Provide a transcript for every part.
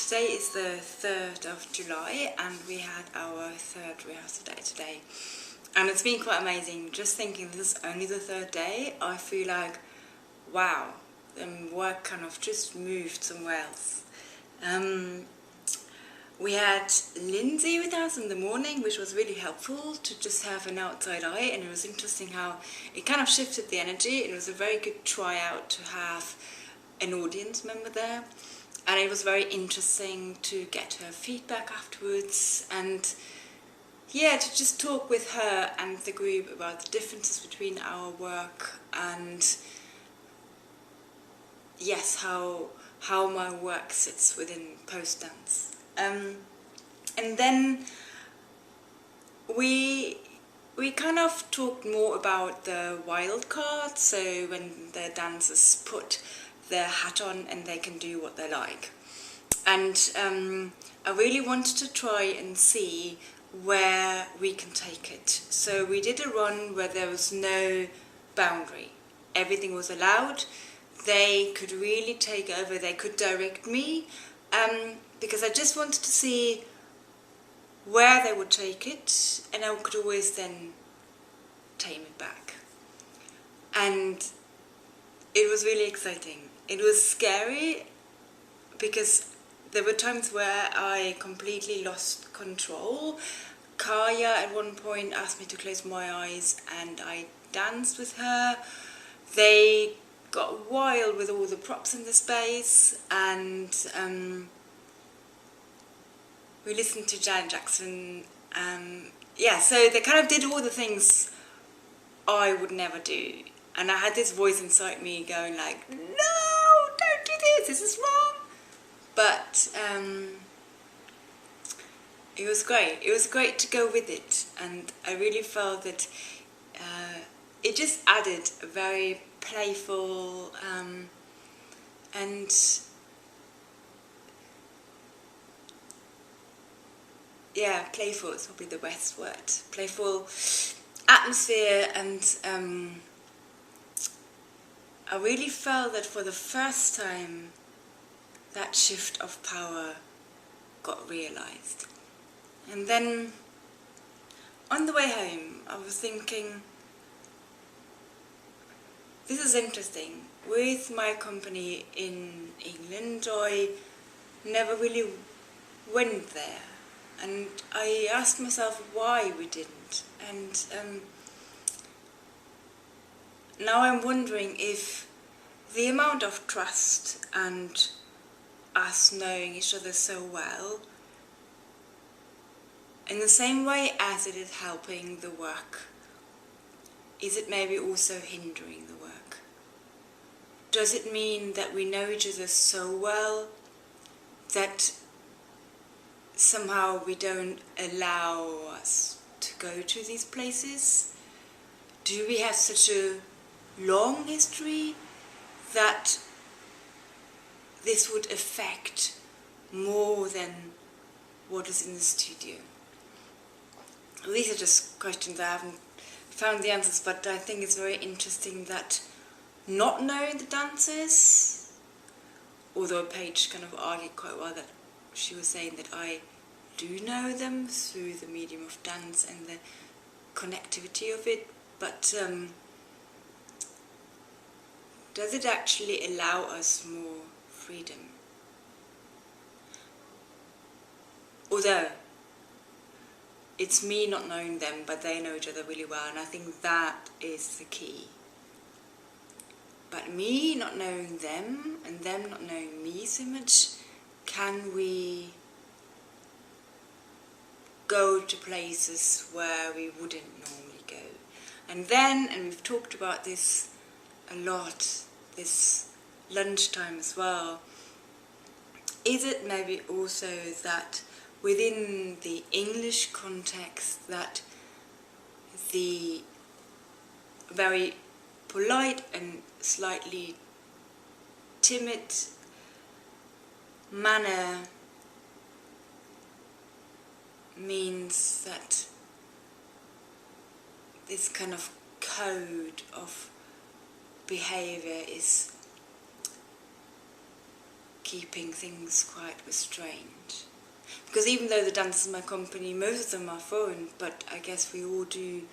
Today is the 3rd of July and we had our 3rd rehearsal day today. And it's been quite amazing. Just thinking this is only the 3rd day, I feel like, wow, work kind of just moved somewhere else. We had Lindsay with us in the morning, which was really helpful to just have an outside eye, and it was interesting how it kind of shifted the energy. It was a very good tryout to have an audience member there, and it was very interesting to get her feedback afterwards, and yeah, to just talk with her and the group about the differences between our work and yes, how my work sits within post-dance. And then we kind of talked more about the wild card, so when the dancers put their hat on and they can do what they like. And I really wanted to try and see where we can take it. So we did a run where there was no boundary. Everything was allowed. They could really take over, they could direct me, because I just wanted to see where they would take it, and I could always then tame it back. And it was really exciting. It was scary because there were times where I completely lost control. Kaya at one point asked me to close my eyes and I danced with her. They got wild with all the props in the space, and we listened to Janet Jackson. Yeah, so they kind of did all the things I would never do. And I had this voice inside me going like, no, don't do this is wrong. But it was great. It was great to go with it. And I really felt that it just added a very playful and yeah, playful is probably the best word. Playful atmosphere, and I really felt that for the first time that shift of power got realized. And then on the way home I was thinking, this is interesting. With my company in England, I never really went there. And I asked myself why we didn't. And now I'm wondering if the amount of trust and us knowing each other so well, in the same way as it is helping the work, is it maybe also hindering the work? Does it mean that we know each other so well that somehow we don't allow us to go to these places? Do we have such a long history that this would affect more than what is in the studio? These are just questions I haven't found the answers, but I think it's very interesting that not knowing the dancers, although Paige kind of argued quite well that she was saying that I do know them through the medium of dance and the connectivity of it, but does it actually allow us more freedom? Although it's me not knowing them, but they know each other really well, and I think that is the key. But me not knowing them and them not knowing me so much, can we go to places where we wouldn't normally go? And then, and we've talked about this a lot, this lunchtime as well, is it maybe also that within the English context that the very polite and slightly timid manner means that this kind of code of behavior is keeping things quite restrained. Because even though the dancers in my company, most of them are foreign, but I guess we all do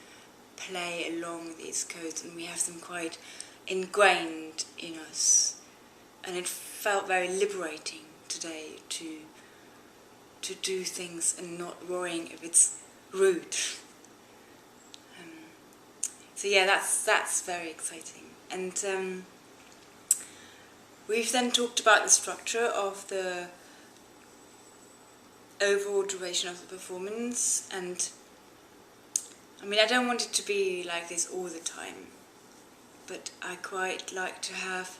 play along these codes and we have them quite ingrained in us. And it felt very liberating today to do things and not worrying if it's rude. So yeah, that's very exciting. And we've then talked about the structure of the overall duration of the performance, and I mean, I don't want it to be like this all the time, but I quite like to have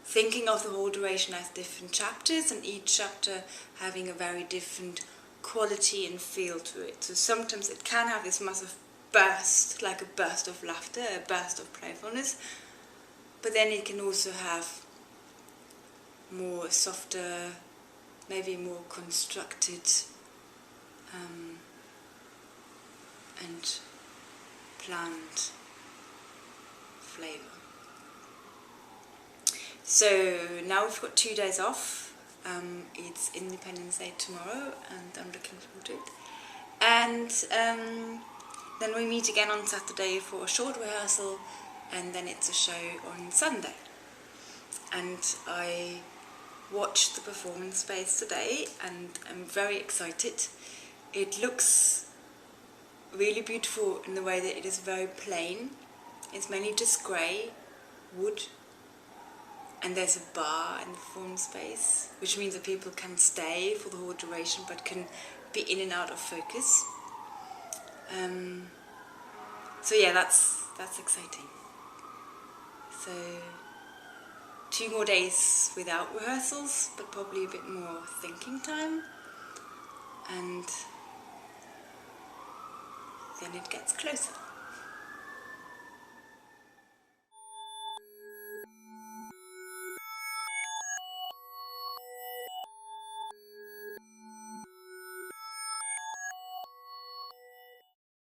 thinking of the whole duration as different chapters, and each chapter having a very different quality and feel to it. So sometimes it can have this massive burst, like a burst of laughter, a burst of playfulness, but then it can also have more softer, maybe more constructed and planned flavour. So now we've got 2 days off. It's Independence Day tomorrow and I'm looking forward to it. And then we meet again on Saturday for a short rehearsal, and then it's a show on Sunday. And I watched the performance space today and I'm very excited. It looks really beautiful in the way that it is very plain. It's mainly just grey, wood, and there's a bar in the performance space, which means that people can stay for the whole duration but can be in and out of focus. So yeah, that's exciting. So 2 more days without rehearsals, but probably a bit more thinking time, and then it gets closer.